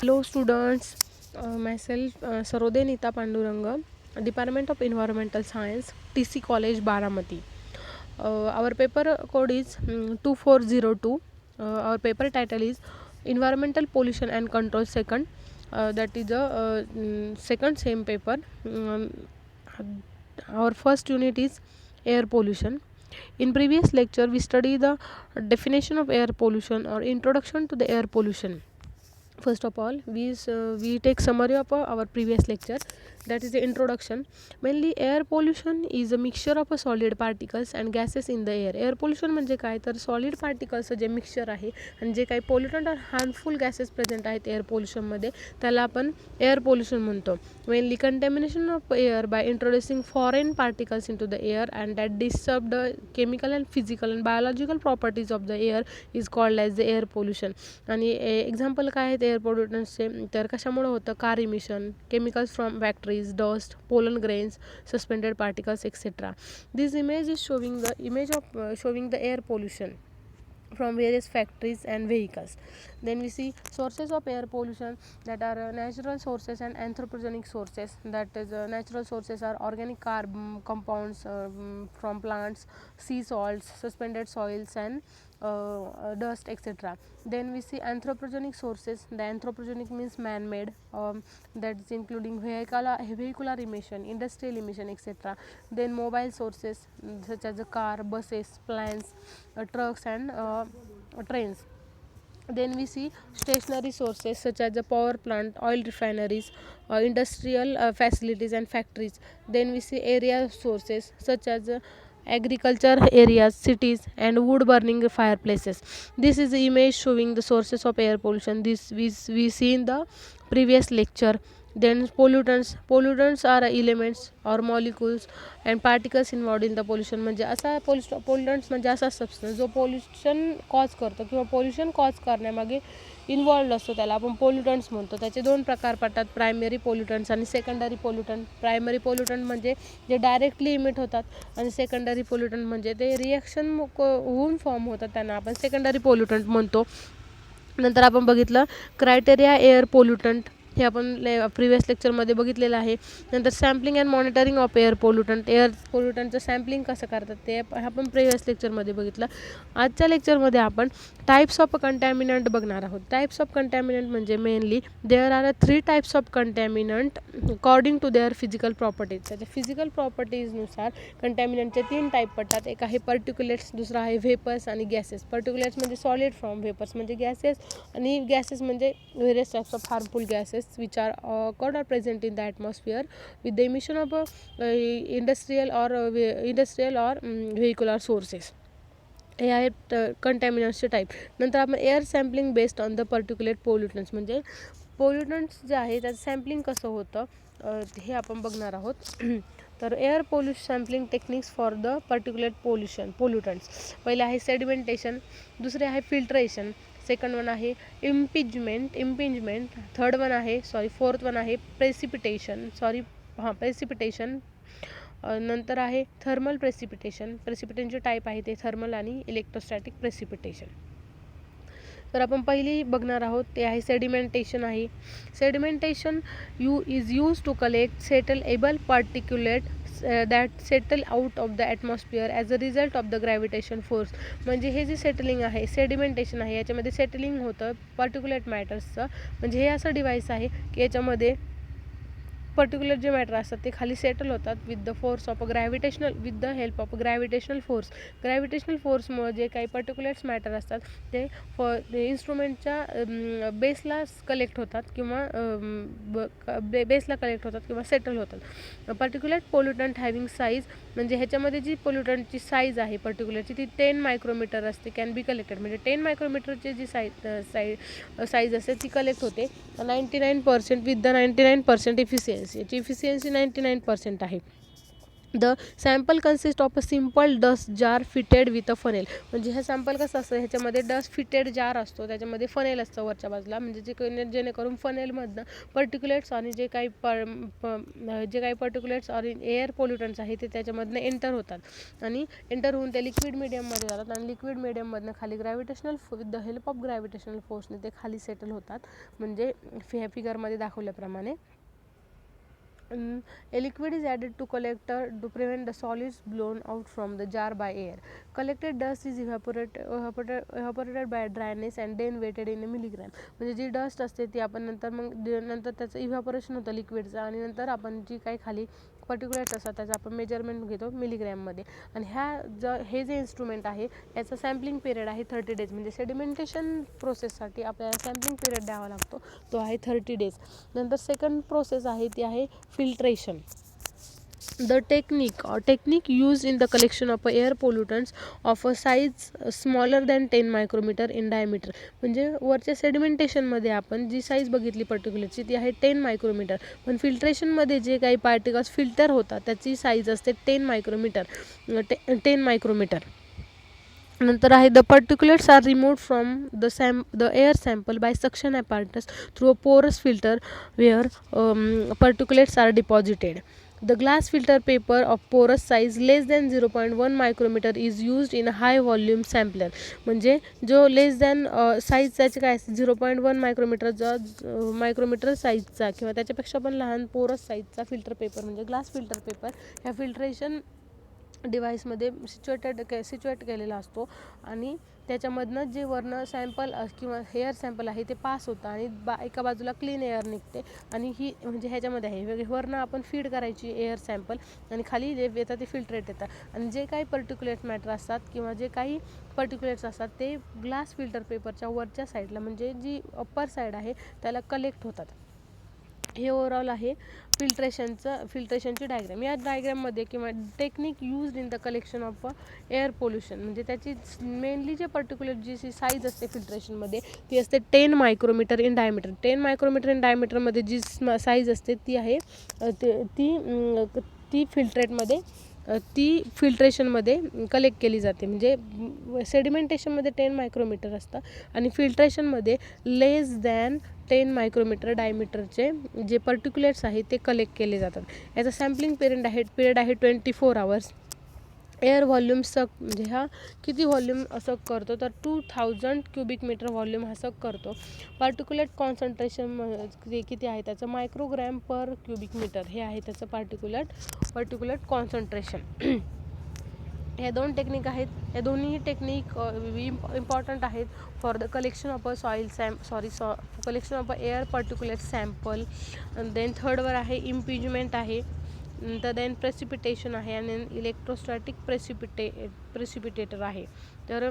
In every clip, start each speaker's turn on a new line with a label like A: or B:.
A: Hello students, myself Sarode Nita Panduranga, Department of Environmental Science, TC College Baramati. Our paper code is 2402. Our paper title is Environmental Pollution and Control Second. That is the second same paper. Our first unit is air pollution. In previous lecture, we study the definition of air pollution or introduction to the air pollution. First of all, we take summary of our previous lecture, that is the introduction. Mainly air pollution is a mixture of solid particles and gases in the air. Air pollution म्हणजे काय तर solid particles जे mixture आहे आणि जे काही pollutant or harmful gases present आहेत air पोल्युशनमध्ये त्याला आपण एअर पोल्युशन म्हणतो. Mainly contamination of air by introducing foreign particles into the air and that disturb the chemical and physical and biological properties of the air is called as the air pollution. आणि example काय आहेत air पोल्युटन्सचे तर कशामुळे होतं car emission, chemicals from factories, dust, pollen grains, suspended particles, etc. This image is showing the image of showing the air pollution from various factories and vehicles. Then we see sources of air pollution, that are natural sources and anthropogenic sources. That is natural sources are organic carbon compounds from plants, sea salts, suspended soils and dust, etc. Then we see anthropogenic sources. The anthropogenic means man-made, that is including vehicular emission, industrial emission, etc. Then mobile sources such as the car, buses, planes, trucks and trains. Then we see stationary sources such as the power plant, oil refineries, industrial facilities and factories. Then we see area sources such as agriculture areas, cities and wood burning fireplaces. This is the image showing the sources of air pollution. This we see in the previous lecture. Then pollutants are elements or molecules and particles involved in the pollution. म्हणजे असा पोल्युटंट्स म्हणजे असा substance जो pollution cause करतो किंवा pollution cause करण्यामागे involved असतो त्याला आपण पोल्युटंट्स म्हणतो. त्याचे दोन प्रकार पडतात, प्रायमरी पोल्युटंट्स आणि सेकंडरी पोल्युटंट. प्रायमरी पोल्युटंट म्हणजे जे डायरेक्टली इमिट होतात आणि सेकंडरी पोल्युटंट म्हणजे ते रिॲक्शन होऊन फॉर्म होतात, त्यांना आपण सेकंडरी पोल्युटंट म्हणतो. नंतर आपण बघितलं क्रायटेरिया एअर पोल्युटंट, हे आपण प्रिव्हियस लेक्चरमध्ये बघितलेलं आहे. नंतर sampling and monitoring of air पोल्युटंटचं सॅम्पलिंग कसं करतात ते आपण प्रिव्हियस लेक्चरमध्ये बघितलं. आजच्या लेक्चरमध्ये आपण टाईप्स ऑफ कंटॅमिनंट बघणार आहोत. टाईप्स ऑफ कंटॅमिनंट म्हणजे mainly there are 3 types of contaminant according to their physical properties. त्याच्या फिजिकल प्रॉपर्टीजनुसार कंटॅमिनंटचे 3 टाईप पडतात. एक आहे पर्टिक्युलेट्स, दुसरा आहे व्हेपर्स आणि गॅसेस. पर्टिक्युलेट्स म्हणजे सॉलिड फॉर्म, व्हेपर्स म्हणजे गॅसेस आणि गॅसेस म्हणजे various types of harmful gases which are occurred or present in the atmosphere with the emission of industrial or vehicular sources. हे आहेत कंटॅमिनंट्सचे टाईप. नंतर आपण air sampling based on the particulate pollutants, म्हणजे pollutants जे आहे त्याचं sampling कसं होतं हे आपण बघणार आहोत. तर air pollution sampling techniques for the particulate pollutants. पहिले आहे सेडिमेंटेशन, दुसरे आहे फिल्ट्रेशन, सेकंड वन आहे इम्पिंजमेंट, थर्ड वन आहे फोर्थ वन आहे प्रेसिपिटेशन. नंतर आहे थर्मल प्रेसिपिटेशनचे टाईप आहे ते थर्मल आणि इलेक्ट्रोस्टॅटिक प्रेसिपिटेशन. तर आपण पहिली बघणार आहोत ते आहे सेडिमेंटेशन आहे. Sedimentation is use to collect settleable particulate that settle out of the atmosphere as a result of the gravitation force. म्हणजे हे जे सेटलिंग आहे, सेडिमेंटेशन आहे, याच्यामध्ये सेटलिंग होतं पर्टिक्युलेट मॅटर्सचं. म्हणजे हे असं डिव्हाइस आहे की याच्यामध्ये पर्टिक्युलर जे मॅटर असतात ते खाली सेटल होतात with the help of gravitational फोर्समुळे जे काही पर्टिक्युलर्स मॅटर असतात ते इन्स्ट्रुमेंटच्या बेसला कलेक्ट होतात किंवा सेटल होतात. पर्टिक्युलर पोल्युटंट हॅव्हिंग साईज, म्हणजे ह्याच्यामध्ये जी पोल्युटंटची साईज आहे पर्टिक्युलरची ती 10 मायक्रोमीटर असते, कॅन बी कलेक्टेड. म्हणजे 10 मायक्रोमीटरची जी साईज असते ती कलेक्ट होते 99% विथ द 99% इफिशियन्सी. याची इफिशियन्सी 99% आहे. The sample consist of a simple dust jar fitted with a funnel. म्हणजे हा सॅम्पल कसं असतं, ह्याच्यामध्ये डस्ट फिटेड जार असतो, त्याच्यामध्ये फनेल असतं वरच्या बाजूला, म्हणजे जेणेकरून फनेलमधनं पर्टिक्युलेट्स आणि जे काही पर्टिक्युलेट्स आणि एअर पोल्युटंट्स आहे ते त्याच्यामधनं एंटर होतात आणि एंटर होऊन ते लिक्विड मीडियममध्ये जातात आणि लिक्विड मीडियममधनं खाली gravitational with the help of gravitational फोर्सने ते खाली सेटल होतात. म्हणजे फिगरमध्ये दाखवल्याप्रमाणे a liquid is added to collector to prevent the solids blown out from the jar by air. Collected dust is evaporated by dryness and then weighted in a milligram. म्हणजे जी dust असते ती आपण नंतर त्याचं evaporation होतं लिक्विडचं आणि नंतर आपण जी काही खाली पर्टिक्युलेट्स असतात त्याचं आपण मेजरमेंट घेतो मिलीग्रॅममध्ये. आणि हे जे इन्स्ट्रुमेंट आहे याचा सॅम्पलिंग पिरियड आहे 30 डेज. म्हणजे सेडिमेंटेशन प्रोसेससाठी आपल्याला सॅम्पलिंग पिरियड द्यावा लागतो, तो आहे 30 डेज. नंतर सेकंड प्रोसेस आहे ती आहे filtration. The technique used in the collection of air pollutants of a size smaller than 10 micrometer in diameter. म्हणजे वरच्या सेडिमेंटेशनमध्ये आपण जी साईज बघितली पर्टिक्युलरची ती आहे 10 मायक्रोमीटर, पण फिल्ट्रेशनमध्ये जे काही पार्टिकल्स फिल्टर होतात त्याची साईज असते 10 मायक्रोमीटर. नंतर आहे the particulates are removed from the air sample by suction apparatus through a porous filter where particulates are deposited. The glass filter paper of porous size less than 0.1 micrometer is used in a high volume sampler. म्हणजे जो लेस than size त्याचे काय असते 0.1 micrometre साईजचा किंवा त्याच्यापेक्षा पण लहान पोरस साईजचा फिल्टर पेपर म्हणजे ग्लास फिल्टर पेपर ह्या फिल्ट्रेशन डिव्हाइसमध्ये सिच्युएट केलेला असतो आणि त्याच्यामधनं जे वरनं सॅम्पल किंवा हेअर सॅम्पल आहे ते पास होतं आणि एका बाजूला क्लीन एअर निघते आणि ही म्हणजे ह्याच्यामध्ये आहे वरनं आपण फीड करायची एअर सॅम्पल आणि खाली जे येतात ते फिल्ट्रेट येतात आणि जे काही पर्टिक्युलेट मॅटर असतात किंवा जे काही पर्टिक्युलेट्स असतात ते ग्लास फिल्टर पेपरच्या वरच्या साईडला म्हणजे जी अप्पर साईड आहे त्याला कलेक्ट होतात. हे ओव्हरऑल आहे फिल्ट्रेशनची डायग्राम. या डायग्राममध्ये किंवा technique used in the collection of air pollution म्हणजे त्याची मेनली जे पर्टिक्युलर जी साईज असते फिल्ट्रेशनमध्ये ती असते 10 micrometre in diameter. 10 micrometre in डायमीटरमध्ये जी साईज असते ती आहे ती फिल्ट्रेशनमध्ये कलेक्ट केली जाते. म्हणजे सेडिमेंटेशनमध्ये 10 मायक्रोमीटर असतं आणि फिल्ट्रेशनमध्ये लेस दॅन 10 मायक्रोमीटर डायमीटरचे जे पर्टिक्युलेट्स आहेत ते कलेक्ट केले जातात. याचा सॅम्पलिंग पिरियड आहे 24 hours. एअर व्हॉल्यूम म्हणजे हा किती व्हॉल्यूम सक करतो तर 2000 क्युबिक मीटर व्हॉल्यूम हा सक करतो. पार्टिक्युलेट कॉन्सन्ट्रेशन किती आहे त्याचं मायक्रोग्रॅम पर क्युबिक मीटर हे आहे त्याचं पार्टिक्युलेट कॉन्सन्ट्रेशन. ह्या दोन टेक्निक आहेत. या दोन्ही टेक्निक इम्पॉर्टंट आहेत for the collection of a collection of a air particulate sample. Then थर्डवर आहे इम्पिजमेंट आहे. नंतर देन प्रेसिपिटेशन आहे आणि इलेक्ट्रोस्टॅटिक प्रेसिपिटेटर आहे. तर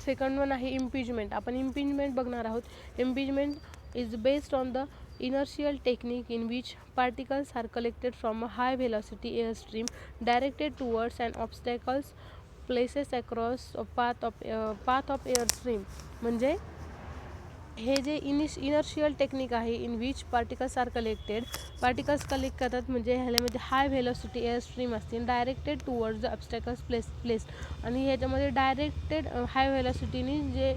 A: सेकंड वन आहे इम्पिजमेंट. आपण इम्पिजमेंट बघणार आहोत. Impingement is based on the inertial technique in which particles are collected from a high velocity airstream directed towards an obstacle places across a path of airstream. म्हणजे हे जे inertial technique आहे in which particles collect करतात म्हणजे ह्याच्यामध्ये हाय velocity air stream असतील directed towards the obstacles placed आणि ह्याच्यामध्ये डायरेक्टेड हाय व्हेलॉसिटीने जे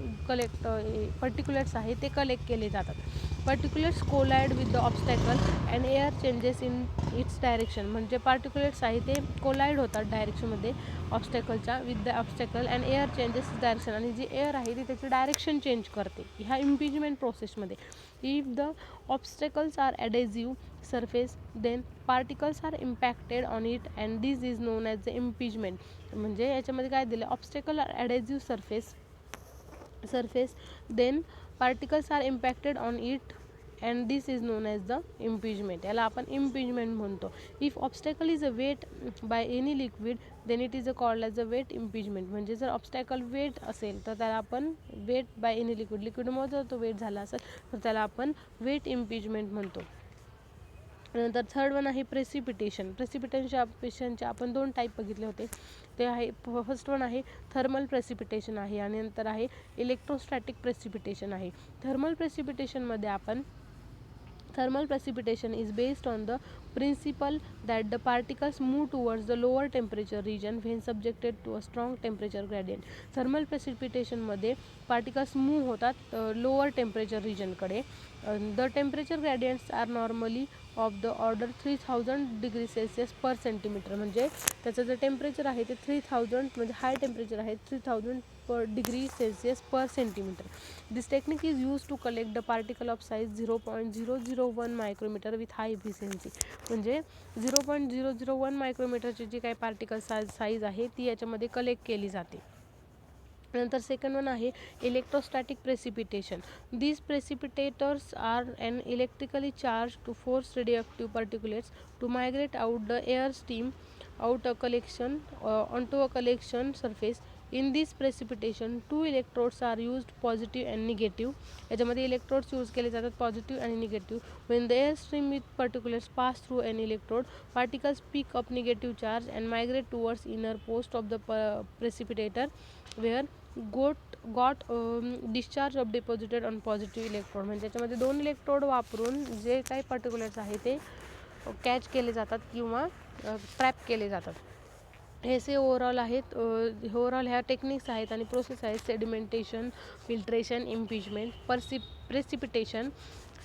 A: पर्टिक्युलेट्स आहे ते कलेक्ट केले जातात. Particulates collide with the obstacle and air changes in its direction. म्हणजे पार्टिक्युलेट्स आहे ते कोलाइड होतात डायरेक्शनमध्ये ऑब्स्टॅकलच्या with the obstacle and air changes direction आणि जी एअर आहे ती त्याची डायरेक्शन चेंज करते ह्या इम्पिजमेंट प्रोसेसमध्ये. If the obstacles are adhesive surface then particles are impacted on it and this is known as the impingement. म्हणजे याच्यामध्ये काय दिलं obstacle are adhesive surface then particles are impacted on it and this is known as the impingement. याला आपण impingement म्हणतो. If obstacle is a weight by any liquid then it is called as a weight impingement. म्हणजे जर obstacle weight असेल तर त्याला आपण weight by any लिक्विडमुळे जर तो वेट झाला असेल तर त्याला आपण वेट इम्पिजमेंट म्हणतो. नंतर थर्ड वन आहे प्रेसिपिटेशनचे आपण दोन टाईप बघितले होते. ते आहे फर्स्ट वन आहे थर्मल प्रेसिपिटेशन आहे आणि नंतर आहे इलेक्ट्रोस्टॅटिक प्रेसिपिटेशन आहे. थर्मल प्रेसिपिटेशनमध्ये आपण Thermal precipitation is based on the principle that the particles move towards the lower temperature region when subjected to a strong temperature gradient. Thermal precipitation मध्ये particles move होतात lower temperature region कडे. The temperature gradients are normally of the order 3000 degree Celsius per centimeter. म्हणजे त्याचं जे temperature आहे ते 3000 म्हणजे high temperature आहे 3000 per degree Celsius per centimeter. This technique is used to collect the particle of size 0.001 micrometer with high efficiency. म्हणजे 0.001 मायक्रोमीटरची जी काही particle size आहे ती याच्यामध्ये कलेक्ट केली जाते. नंतर सेकंड वन आहे electrostatic precipitation. These precipitators are an electrically charge to force radioactive particulates to migrate out the air steam out a collection onto a collection surface. In this precipitation, two electrodes are used, positive and negative. याच्यामध्ये electrodes use केले जातात positive आणि negative. When the air stream with particulates pass through an electrode, particles pick up negative charge and migrate towards inner post of the precipitator, where got discharge of deposited on positive electrode. म्हणजे त्याच्यामध्ये दोन electrode वापरून जे काही पार्टिक्युलेट्स आहे ते catch केले जातात किंवा ट्रॅप केले जातात. हे से ओव्हरऑल आहेत. ओव्हरऑल ह्या टेक्निक्स आहेत आणि प्रोसेस आहेत sedimentation, filtration, impeachment, precipitation,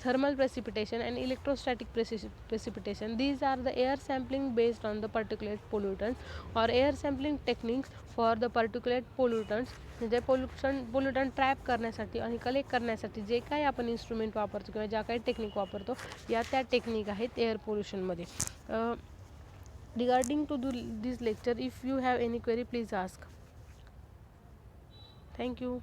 A: thermal precipitation and electrostatic precipitation. These are the air sampling based on the particulate pollutants or air sampling techniques for the particulate pollutants. म्हणजे pollutant trap करण्यासाठी आणि collect करण्यासाठी जे काही आपण instrument वापरतो किंवा ज्या काही टेक्निक वापरतो या त्या टेक्निक आहेत air पोल्युशनमध्ये. Regarding to this lecture, if you have any query, please ask. Thank you.